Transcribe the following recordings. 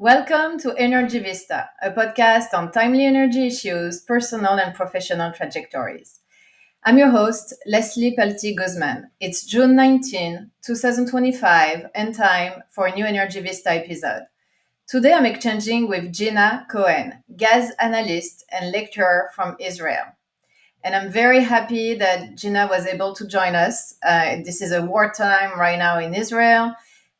Welcome to Energy Vista, a podcast on timely energy issues, personal and professional trajectories. I'm your host, Leslie Palti-Guzman. It's June 19, 2025, and time for a new Energy Vista episode. Today I'm exchanging with Gina Cohen, gas analyst and lecturer from Israel. And I'm very happy that Gina was able to join us. This is a wartime right now in Israel.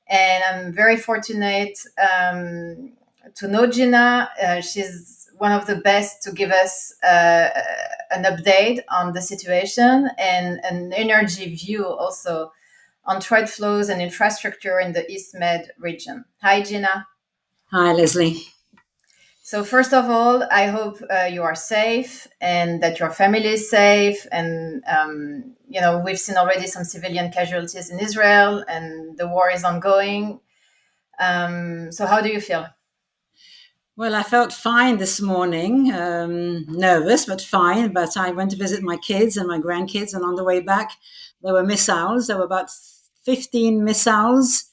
And I'm very fortunate to know Gina. She's one of the best to give us an update on the situation and an energy view also on trade flows and infrastructure in the East Med region. Hi, Gina. Hi, Leslie. So first of all, I hope you are safe and that your family is safe. And, we've seen already some civilian casualties in Israel and the war is ongoing. So how do you feel? Well, I felt fine this morning, nervous, but fine. But I went to visit my kids and my grandkids, and on the way back, there were missiles. There were about 15 missiles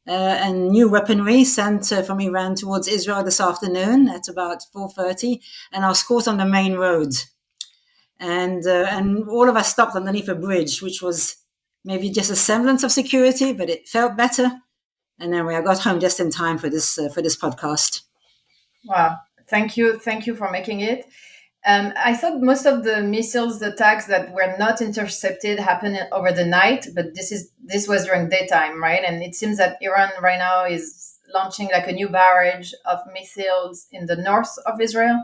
and new weaponry sent from Iran towards Israel this afternoon at about 4:30, and I was caught on the main road. And all of us stopped underneath a bridge, which was maybe just a semblance of security, but it felt better. And then I got home just in time for this podcast. Wow. Thank you. Thank you for making it. I thought most of the missiles attacks that were not intercepted happened over the night, but this was during daytime, right? And it seems that Iran right now is launching like a new barrage of missiles in the north of Israel.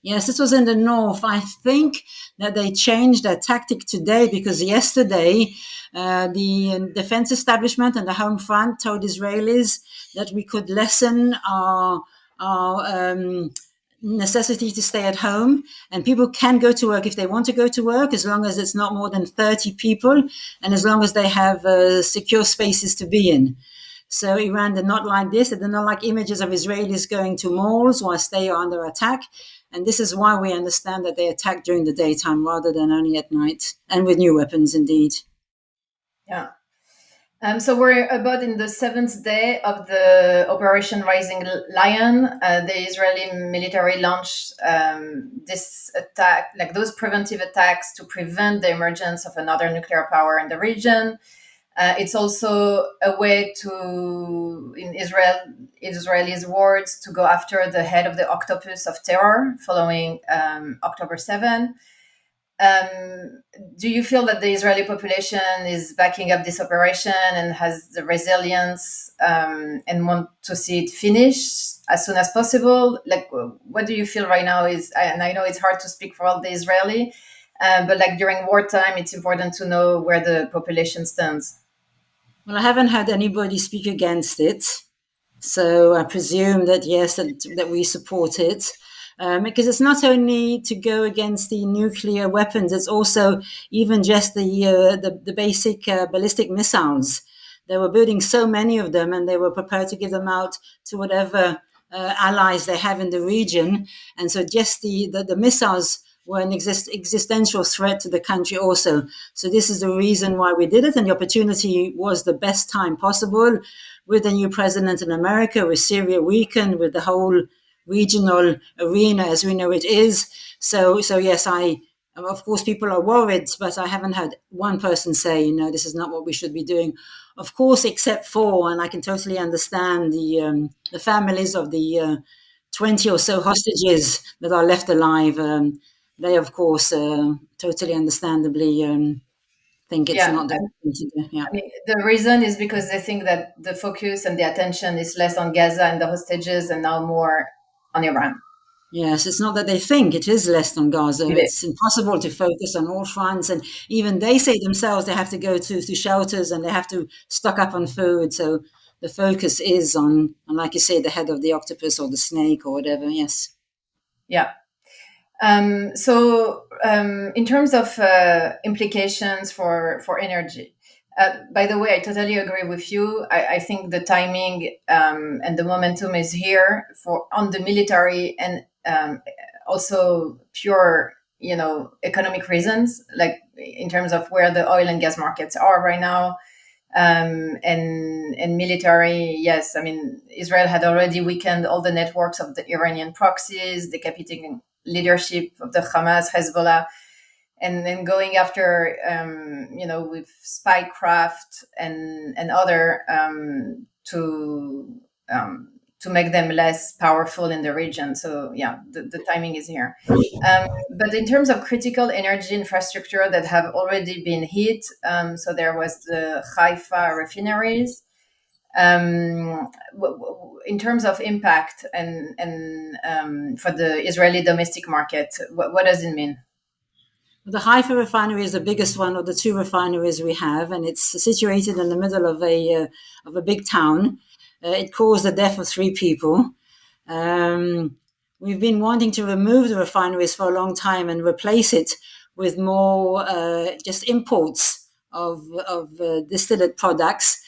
Yes, this was in the north. I think that they changed their tactic today because yesterday the defense establishment and the home front told Israelis that we could lessen our necessity to stay at home, and people can go to work if they want to go to work, as long as it's not more than 30 people and as long as they have secure spaces to be in. So Iran did not like this. They did not like images of Israelis going to malls whilst they are under attack. And this is why we understand that they attack during the daytime rather than only at night, and with new weapons indeed. Yeah. So we're about in the seventh day of the Operation Rising Lion. The Israeli military launched this attack, like those preventive attacks, to prevent the emergence of another nuclear power in the region. It's also a way to, in Israelis' words, to go after the head of the octopus of terror following October 7. Do you feel that the Israeli population is backing up this operation and has the resilience and want to see it finished as soon as possible? Like, what do you feel right now is, and I know it's hard to speak for all the Israeli, but like during wartime, it's important to know where the population stands. Well, I haven't had anybody speak against it. So I presume that, yes, that we support it. Because it's not only to go against the nuclear weapons, it's also even just the basic ballistic missiles. They were building so many of them, and they were prepared to give them out to whatever allies they have in the region. And so just the missiles were an existential threat to the country also. So this is the reason why we did it, and the opportunity was the best time possible with the new president in America, with Syria weakened, with the whole regional arena as we know it is. So yes, of course people are worried, but I haven't had one person say, this is not what we should be doing. Of course, except for, and I can totally understand the families of the 20 or so hostages that are left alive. They, of course, totally understandably think it's not the right thing to do. Yeah. I mean, the reason is because they think that the focus and the attention is less on Gaza and the hostages and now more on Iran. Yes, it's not that they think it is less than Gaza. It is. It's impossible to focus on all fronts. And even they say themselves they have to go to shelters and they have to stock up on food. So the focus is on, like you say, the head of the octopus or the snake or whatever. Yes. Yeah. In terms of implications for energy, by the way, I totally agree with you. I think the timing and the momentum is here on the military and also pure, economic reasons, like in terms of where the oil and gas markets are right now. and military. Yes, I mean Israel had already weakened all the networks of the Iranian proxies, decapitating leadership of the Hamas, Hezbollah, and then going after with spycraft and other to make them less powerful in the region. So yeah, the timing is here. But in terms of critical energy infrastructure that have already been hit, so there was the Haifa refineries. In terms of impact and for the Israeli domestic market, what does it mean? The Haifa refinery is the biggest one of the two refineries we have, and it's situated in the middle of a big town. It caused the death of 3 people. We've been wanting to remove the refineries for a long time and replace it with more just imports of distillate products.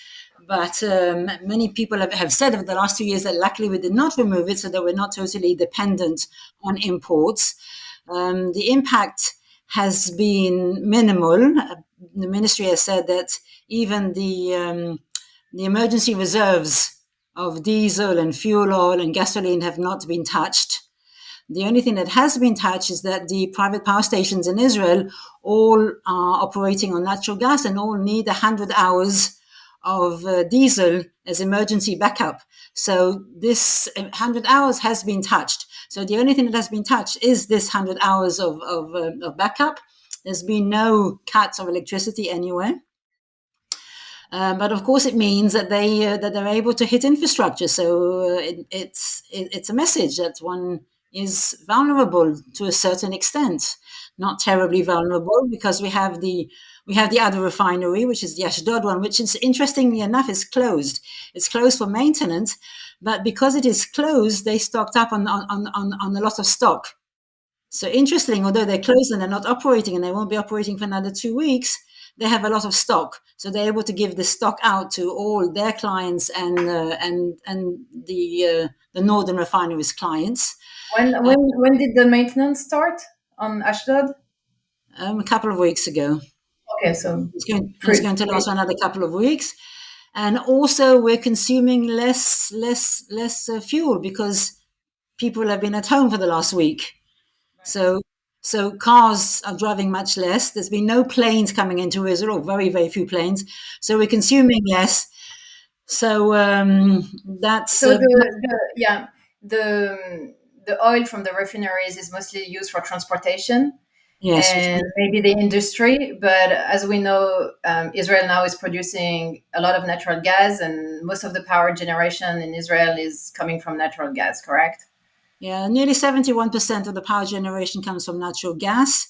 But many people have said over the last 2 years that luckily we did not remove it, so that we're not totally dependent on imports. The impact has been minimal. The ministry has said that even the emergency reserves of diesel and fuel oil and gasoline have not been touched. The only thing that has been touched is that the private power stations in Israel all are operating on natural gas and all need 100 hours of diesel as emergency backup. So this 100 hours has been touched. So the only thing that has been touched is this 100 hours of backup. There's been no cuts of electricity anywhere. But of course, it means that they're able to hit infrastructure. So it's a message that one is vulnerable to a certain extent, not terribly vulnerable, because we have the other refinery, which is the Ashdod one, which is interestingly enough is closed. It's closed for maintenance, but because it is closed, they stocked up on a lot of stock. So interesting, although they're closed and they're not operating, and they won't be operating for another 2 weeks, they have a lot of stock. So they're able to give the stock out to all their clients and the northern refineries clients. When did the maintenance start on Ashdod? A couple of weeks ago. Okay, so it's going to last another couple of weeks. And also we're consuming less fuel because people have been at home for the last week. So cars are driving much less. There's been no planes coming into Israel, or very, very few planes. So we're consuming less. So that's the oil from the refineries is mostly used for transportation. Yes, and maybe the industry. But as we know, Israel now is producing a lot of natural gas, and most of the power generation in Israel is coming from natural gas, correct? Yeah, nearly 71% of the power generation comes from natural gas.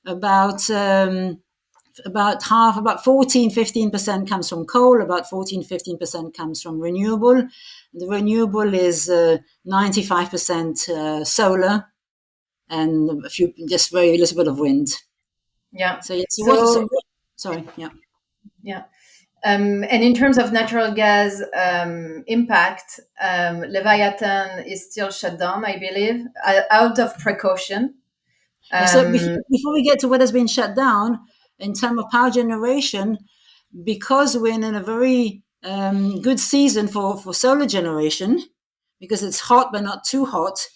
About 14-15% comes from coal, about 14-15% comes from renewable. The renewable is 95% solar, and just very little bit of wind. Yeah. Sorry. Yeah. Yeah. And in terms of natural gas impact, Leviathan is still shut down, I believe, out of precaution. So before we get to what has been shut down, in terms of power generation, because we're in a very good season for solar generation, because it's hot but not too hot,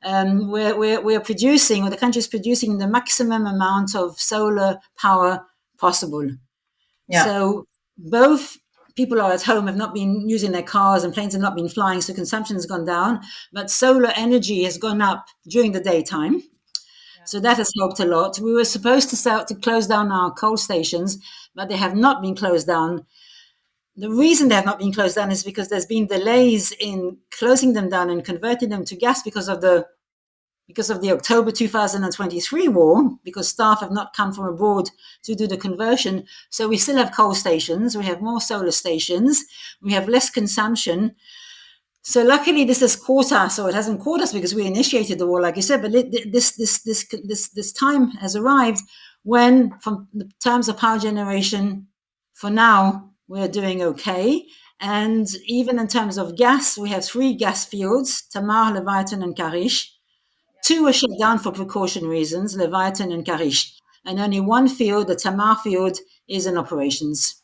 we're producing, or the country is producing the maximum amount of solar power possible. Yeah. So both people are at home, have not been using their cars, and planes have not been flying, so consumption has gone down, but solar energy has gone up during the daytime. So that has helped a lot. We were supposed to start to close down our coal stations, but they have not been closed down. The reason they have not been closed down is because there's been delays in closing them down and converting them to gas because of the October 2023 war, because staff have not come from abroad to do the conversion. So we still have coal stations. We have more solar stations. We have less consumption. So luckily, this has caught us, or it hasn't caught us because we initiated the war, like you said. But this time has arrived when, from the terms of power generation, for now we're doing okay. And even in terms of gas, we have 3 gas fields: Tamar, Leviathan, and Karish. 2 were shut down for precaution reasons: Leviathan and Karish, and only 1 field, the Tamar field, is in operations.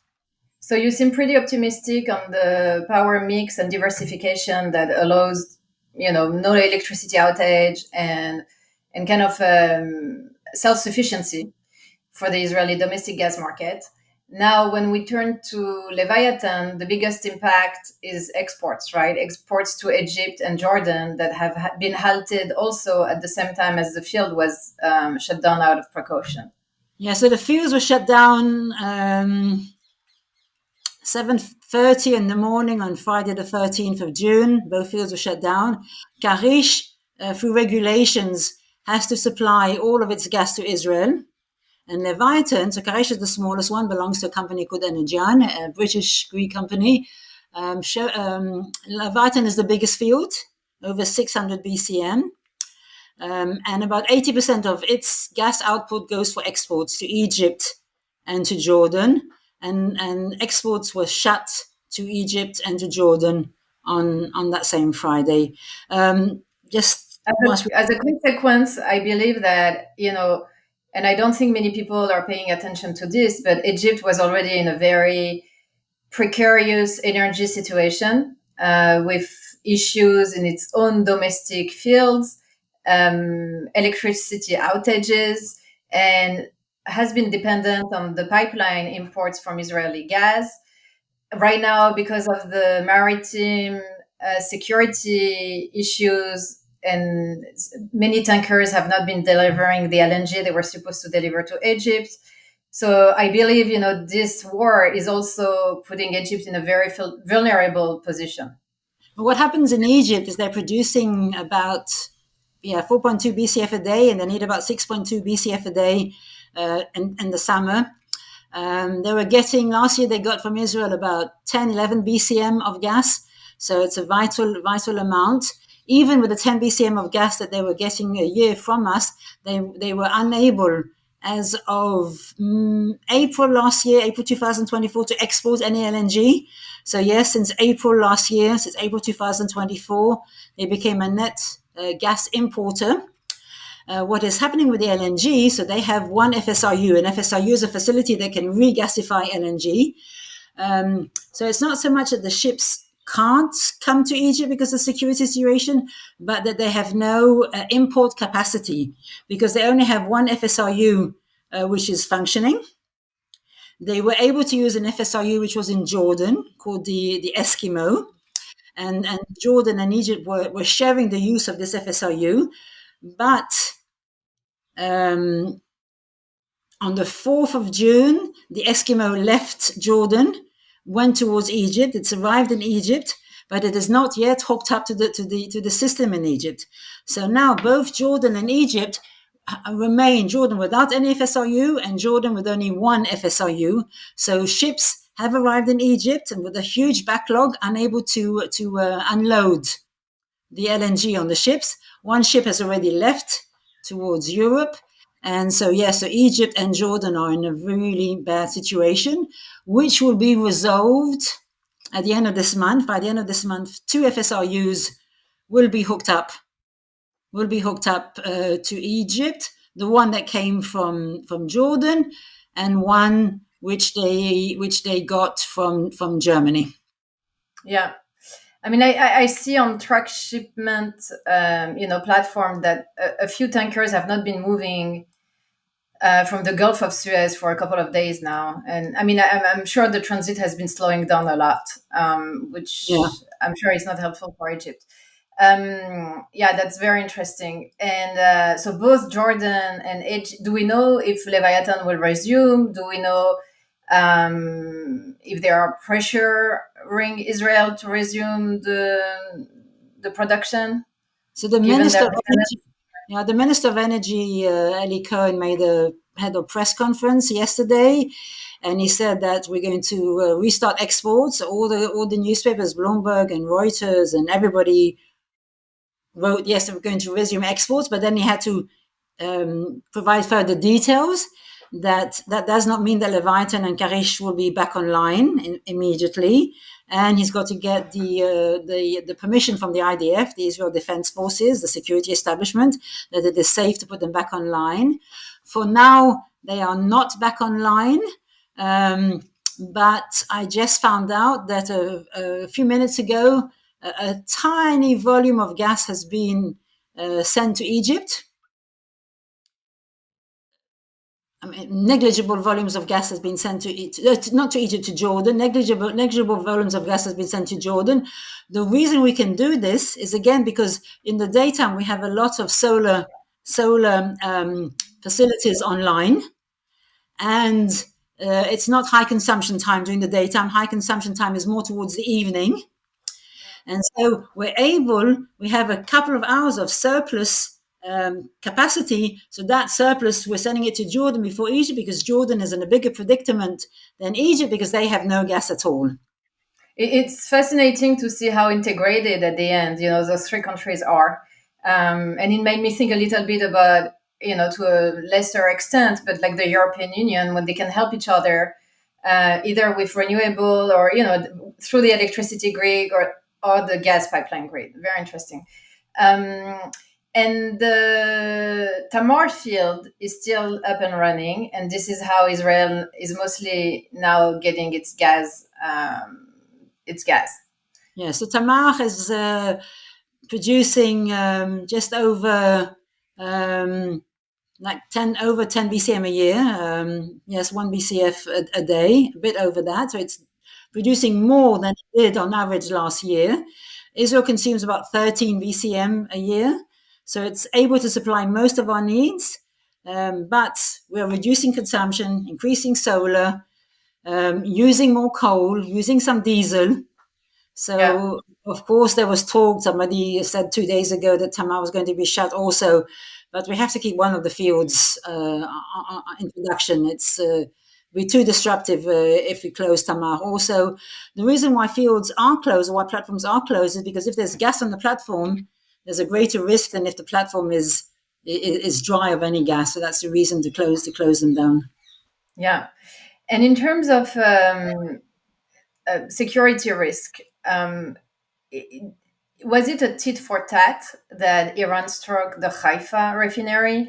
So you seem pretty optimistic on the power mix and diversification that allows, no electricity outage and kind of self-sufficiency for the Israeli domestic gas market. Now, when we turn to Leviathan, the biggest impact is exports, right? Exports to Egypt and Jordan that have been halted also at the same time as the field was shut down out of precaution. Yeah, so the fields were shut down 7:30 in the morning on Friday the 13th of June. Both fields were shut down. Karish, through regulations, has to supply all of its gas to Israel. And Leviathan, so Karish is the smallest one, belongs to a company called Energy, a British Greek company. Leviathan is the biggest field, over 600 BCM. And about 80% of its gas output goes for exports to Egypt and to Jordan. And exports were shut to Egypt and to Jordan on that same Friday. Just as a consequence, I believe that, and I don't think many people are paying attention to this, but Egypt was already in a very precarious energy situation with issues in its own domestic fields, electricity outages, and has been dependent on the pipeline imports from Israeli gas. Right now, because of the maritime security issues, and many tankers have not been delivering the LNG they were supposed to deliver to Egypt. So I believe, this war is also putting Egypt in a very vulnerable position. What happens in Egypt is they're producing about 4.2 BCF a day, and they need about 6.2 BCF a day in the summer. They were getting, last year they got from Israel about 10, 11 BCM of gas. So it's a vital amount. Even with the 10 BCM of gas that they were getting a year from us, they were unable, as of April last year, April 2024, to export any LNG. So yes, since April last year, since April 2024, they became a net gas importer. What is happening with the LNG, so they have one FSRU. An FSRU is a facility that can regasify LNG. So it's not so much that the ships can't come to Egypt because of the security situation, but that they have no import capacity because they only have one FSRU which is functioning. They were able to use an FSRU which was in Jordan called the Eskimo, and Jordan and Egypt were sharing the use of this FSRU. But on the 4th of June, the Eskimo left Jordan, went towards Egypt. It's arrived in Egypt, but it is not yet hooked up to the system in Egypt. So now both Jordan and Egypt remain, Jordan without any FSRU and Jordan with only one FSRU. So ships have arrived in Egypt and with a huge backlog, unable to unload the LNG on the ships. One ship has already left towards Europe. And so, so Egypt and Jordan are in a really bad situation, which will be resolved at the end of this month. By the end of this month, 2 FSRUs will be hooked up to Egypt, the one that came from Jordan, and one which they got from Germany. Yeah. I mean, I see on truck shipment, platform that a few tankers have not been moving from the Gulf of Suez for a couple of days now. And I mean, I'm sure the transit has been slowing down a lot, which I'm sure is not helpful for Egypt. That's very interesting. And so both Jordan and Egypt, do we know if Leviathan will resume? Do we know if there are pressuring Israel to resume the production? So the Minister of Energy, Eli Cohen, had a press conference yesterday, and he said that we're going to restart exports. All the newspapers, Bloomberg and Reuters, and everybody wrote, yes, we're going to resume exports, but then he had to provide further details. That does not mean that Leviathan and Karish will be back online immediately, and he's got to get the permission from the IDF, the Israel Defense Forces, the security establishment, that it is safe to put them back online. For now, they are not back online. but I just found out that a few minutes ago, a tiny volume of gas has been sent to Egypt. I mean, negligible volumes of gas has been sent to not to Egypt, to Jordan. Negligible volumes of gas has been sent to Jordan. The reason we can do this is, again, because in the daytime we have a lot of solar facilities online, and it's not high consumption time during the daytime. High consumption time is more towards the evening. And so we have a couple of hours of surplus capacity. So that surplus, we're sending it to Jordan before Egypt, because Jordan is in a bigger predicament than Egypt because they have no gas at all. It's fascinating to see how integrated at the end, those three countries are. And it made me think a little bit about, to a lesser extent, but like the European Union, when they can help each other, either with renewable or, through the electricity grid or the gas pipeline grid. Very interesting. And the Tamar field is still up and running, and this is how Israel is mostly now getting its gas. Yeah, so Tamar is producing just over like 10 BCM a year. Yes, 1 BCF a day, a bit over that. So it's producing more than it did on average last year. Israel consumes about 13 BCM a year. So it's able to supply most of our needs, but we're reducing consumption, increasing solar, using more coal, using some diesel. So, of course, there was talk, somebody said 2 days ago that Tamar was going to be shut also, but we have to keep one of the fields in production. It's be too disruptive if we close Tamar. Also, the reason why fields are closed, or why platforms are closed, is because if there's gas on the platform, there's a greater risk than if the platform is dry of any gas. So that's the reason to close them down. Yeah. And in terms of security risk, was it a tit for tat that Iran struck the Haifa refinery?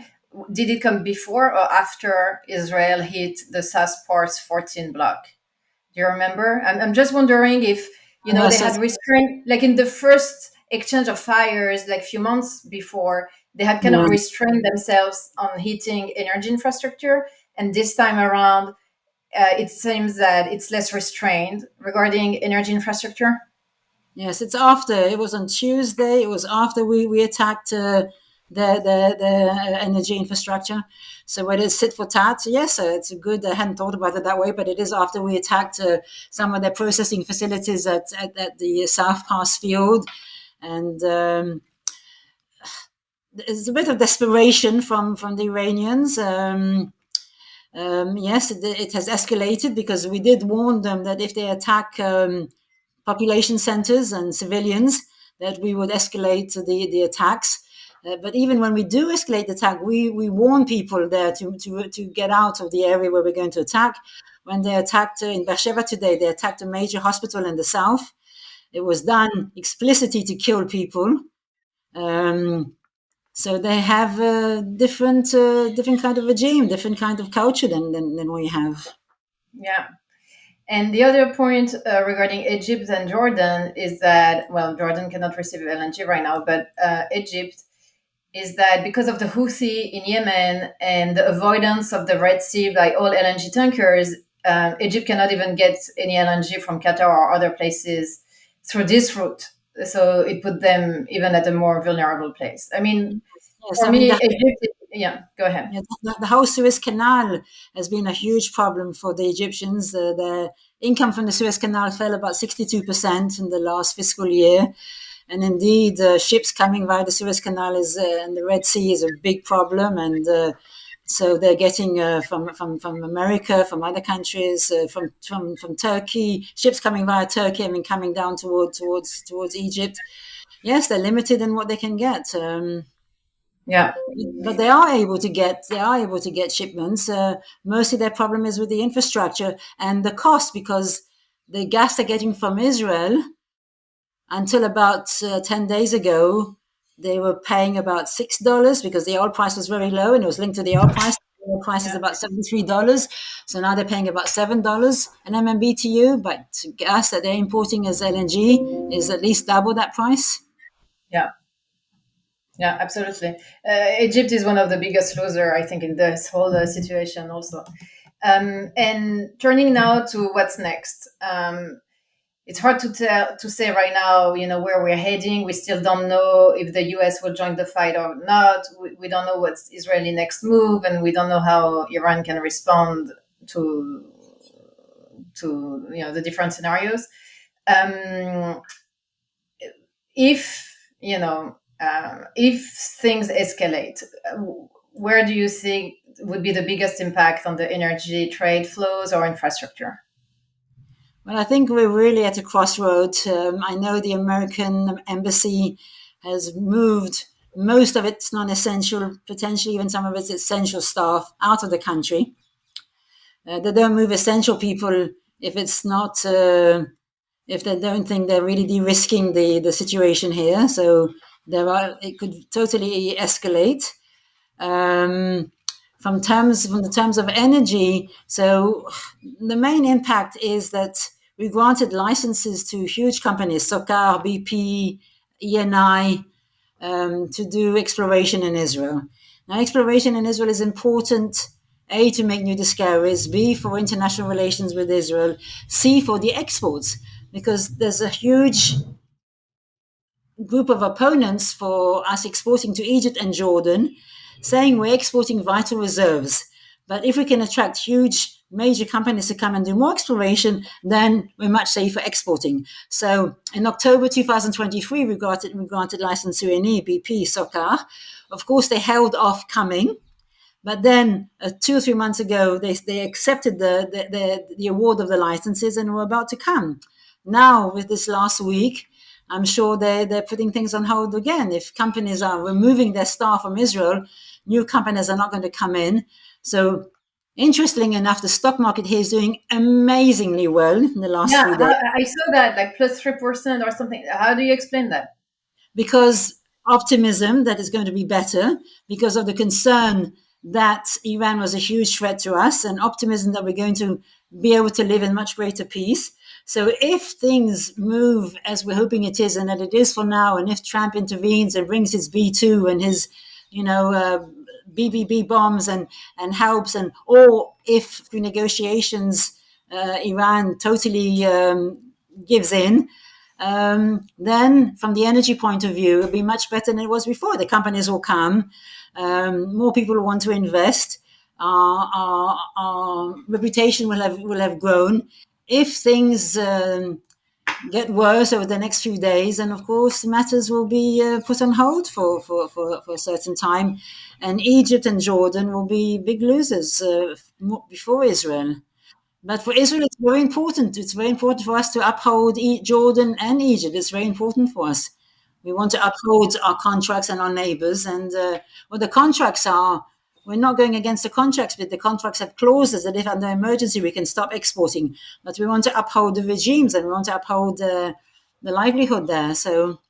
Did it come before or after Israel hit the South Ports 14 block? Do you remember? I'm just wondering if, they had restrained, like in the first exchange of fires, like a few months before, they had kind of restrained themselves on hitting energy infrastructure. And this time around, it seems that it's less restrained regarding energy infrastructure. Yes, it's after. It was on Tuesday. It was after we attacked the energy infrastructure. So it is tit for tat. Yes, it's a good. I hadn't thought about it that way, but it is after we attacked some of their processing facilities at the South Pass field, and there's a bit of desperation from the Iranians. Yes, it has escalated because we did warn them that if they attack population centers and civilians, that we would escalate the attacks. But even when we do escalate the attack, we warn people there to get out of the area where we're going to attack. When they attacked in Beersheba today, they attacked a major hospital in the south. It was done explicitly to kill people. So they have a different kind of regime, different kind of culture than we have. Yeah. And the other point regarding Egypt and Jordan is that, well, Jordan cannot receive LNG right now, but Egypt is that because of the Houthi in Yemen and the avoidance of the Red Sea by all LNG tankers, Egypt cannot even get any LNG from Qatar or other places through this route. So it put them even at a more vulnerable place. I mean, yes, for me, Egypt, yeah, go ahead. Yeah, the whole Suez Canal has been a huge problem for the Egyptians. The income from the Suez Canal fell about 62% in the last fiscal year. And indeed, ships coming via the Suez Canal and the Red Sea is a big problem. And so they're getting from America, from other countries, from Turkey, ships coming via Turkey, coming down towards Egypt. Yes, they're limited in what they can get. Yeah, but they are able to get shipments. Mostly their problem is with the infrastructure and the cost, because the gas they're getting from Israel, until about 10 days ago, they were paying about $6 because the oil price was very low and it was linked to the oil price. The price is Yeah. about $73. So now they're paying about $7 an MMBTU, but gas that they're importing as LNG is at least double that price. Yeah. Yeah, absolutely. Egypt is one of the biggest loser, I think, in this whole situation also. And turning now to what's next. It's hard to say right now, where we're heading. We still don't know if the US will join the fight or not. We don't know what's Israeli next move, and we don't know how Iran can respond to the different scenarios. Um, if things escalate, where do you think would be the biggest impact on the energy trade flows or infrastructure? Well, I think we're really at a crossroads. I know the American embassy has moved most of its non-essential, potentially even some of its essential staff out of the country. They don't move essential people if it's not if they don't think they're really de-risking the situation here. So it could totally escalate. Um, from the terms of energy, so the main impact is that we granted licenses to huge companies, SOCAR, BP, ENI, to do exploration in Israel. Now, exploration in Israel is important, A, to make new discoveries, B, for international relations with Israel, C, for the exports, because there's a huge group of opponents for us exporting to Egypt and Jordan, saying we're exporting vital reserves. But if we can attract huge major companies to come and do more exploration, then we're much safer exporting. So in October 2023, we granted license to Eni, BP, SOCAR. Of course, they held off coming. But then 2 or 3 months ago, they accepted the award of the licenses and were about to come. Now, with this last week, I'm sure they're putting things on hold again. If companies are removing their staff from Israel, new companies are not going to come in. So, interestingly enough, the stock market here is doing amazingly well in the last Yeah, few days I saw that, like plus 3% or something. How do you explain that? because optimism that is going to be better, because of the concern that Iran was a huge threat to us, and optimism that we're going to be able to live in much greater peace. So if things move as we're hoping it is, and that it is for now, and if Trump intervenes and brings his B2 and his, BBB bombs and helps, and or if through negotiations Iran totally gives in, then from the energy point of view, it'll be much better than it was before. The companies will come, more people will want to invest, our reputation will have grown. If things get worse over the next few days, and of course matters will be put on hold for a certain time, and Egypt and Jordan will be big losers before Israel. But for Israel, it's very important. It's very important for us to uphold Jordan and Egypt. It's very important for us. We want to uphold our contracts and our neighbors. And what the contracts are, we're not going against the contracts, but the contracts have clauses that if under emergency we can stop exporting. But we want to uphold the regimes and we want to uphold the livelihood there. So,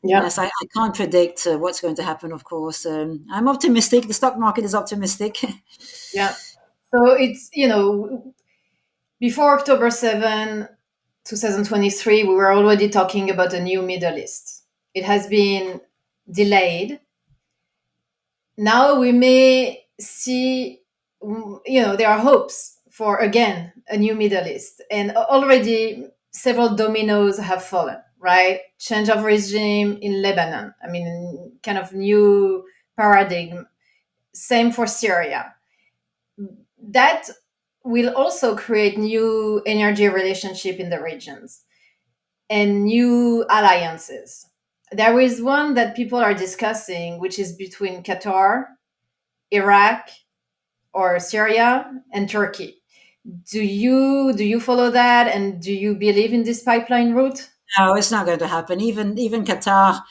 Yeah. yes, I can't predict what's going to happen, of course. I'm optimistic. The stock market is optimistic. Yeah. So it's, before October 7, 2023, we were already talking about a new Middle East. It has been delayed. Now we may see, there are hopes for, again, a new Middle East. And already several dominoes have fallen, right? Change of regime in Lebanon. I mean, kind of new paradigm. Same for Syria. That will also create new energy relationship in the regions and new alliances. There is one that people are discussing, which is between Qatar, Iraq, or Syria, and Turkey. Do you follow that, and do you believe in this pipeline route? No, it's not going to happen. Even Qatar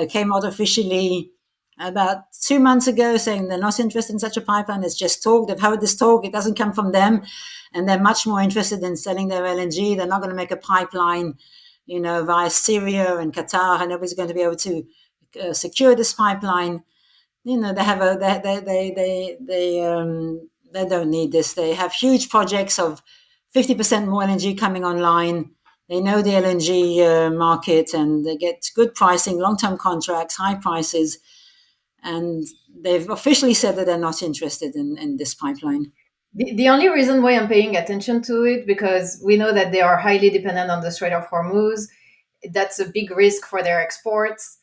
came out officially about 2 months ago saying they're not interested in such a pipeline. It's just talk. They've heard this talk. It doesn't come from them, and they're much more interested in selling their LNG. They're not going to make a pipeline, via Syria and Qatar, and nobody's going to be able to secure this pipeline. they have a they don't need this. They have huge projects of 50% more LNG coming online. They know the LNG market, and they get good pricing, long-term contracts, high prices, and they've officially said that they're not interested in this pipeline. The only reason why I'm paying attention to it, because we know that they are highly dependent on the Strait of Hormuz. That's a big risk for their exports.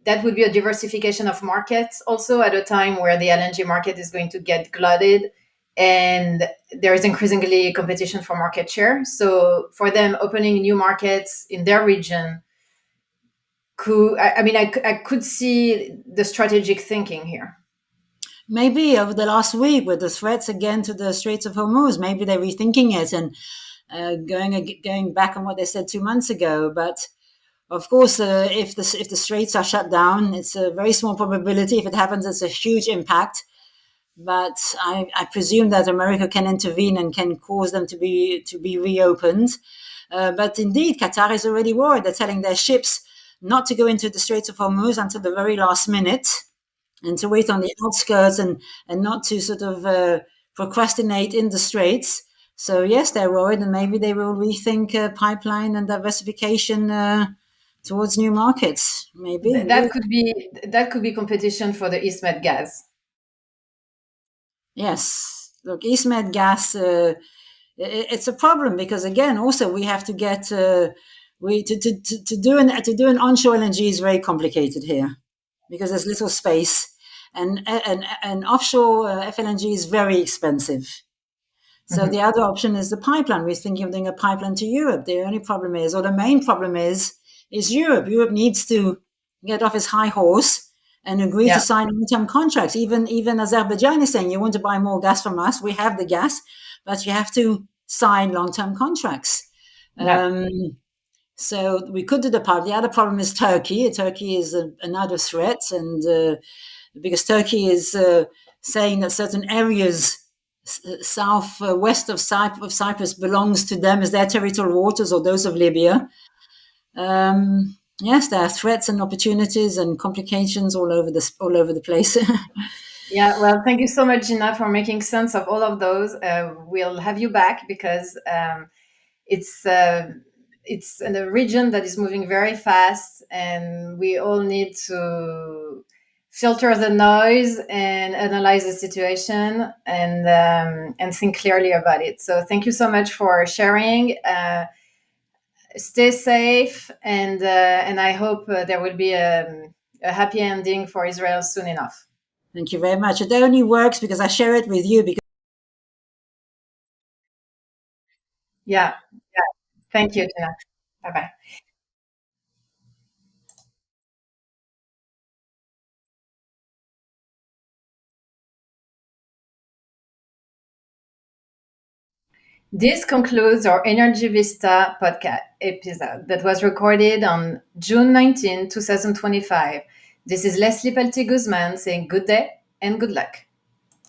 That would be a diversification of markets also at a time where the LNG market is going to get glutted and there is increasingly competition for market share. So for them, opening new markets in their region I could see the strategic thinking here. Maybe over the last week with the threats again to the Straits of Hormuz, maybe they're rethinking it and going back on what they said 2 months ago. But of course, if the straits are shut down, it's a very small probability. If it happens, it's a huge impact. But I presume that America can intervene and can cause them to be reopened. But indeed, Qatar is already worried. They're telling their ships not to go into the Straits of Hormuz until the very last minute, and to wait on the outskirts and not to sort of procrastinate in the straits. So yes, they're worried, and maybe they will rethink pipeline and diversification towards new markets. Maybe that could be competition for the East Med gas. Yes, look, East Med gas. It's a problem because again, also we have to get to do an onshore LNG is very complicated here because there's little space, and offshore FLNG is very expensive. So the other option is the pipeline. We're thinking of doing a pipeline to Europe. The only problem is, or the main problem is Europe. Europe needs to get off its high horse and agree to sign long-term contracts. Even Azerbaijan is saying, you want to buy more gas from us, we have the gas, but you have to sign long-term contracts. So we could do the pipeline. The other problem is Turkey. Turkey is another threat, and because Turkey is saying that certain areas southwest of Cyprus belongs to them as their territorial waters or those of Libya. Yes, there are threats and opportunities and complications all over the place. Yeah, well, thank you so much, Gina, for making sense of all of those. We'll have you back because it's in a region that is moving very fast, and we all need to filter the noise and analyze the situation and think clearly about it. So thank you so much for sharing. Stay safe, and I hope there will be a happy ending for Israel soon enough. Thank you very much. It only works because I share it with you. Yeah. Thank you, Gina. Bye-bye. This concludes our Energy Vista podcast episode that was recorded on June 19, 2025. This is Leslie Palti-Guzman saying good day and good luck.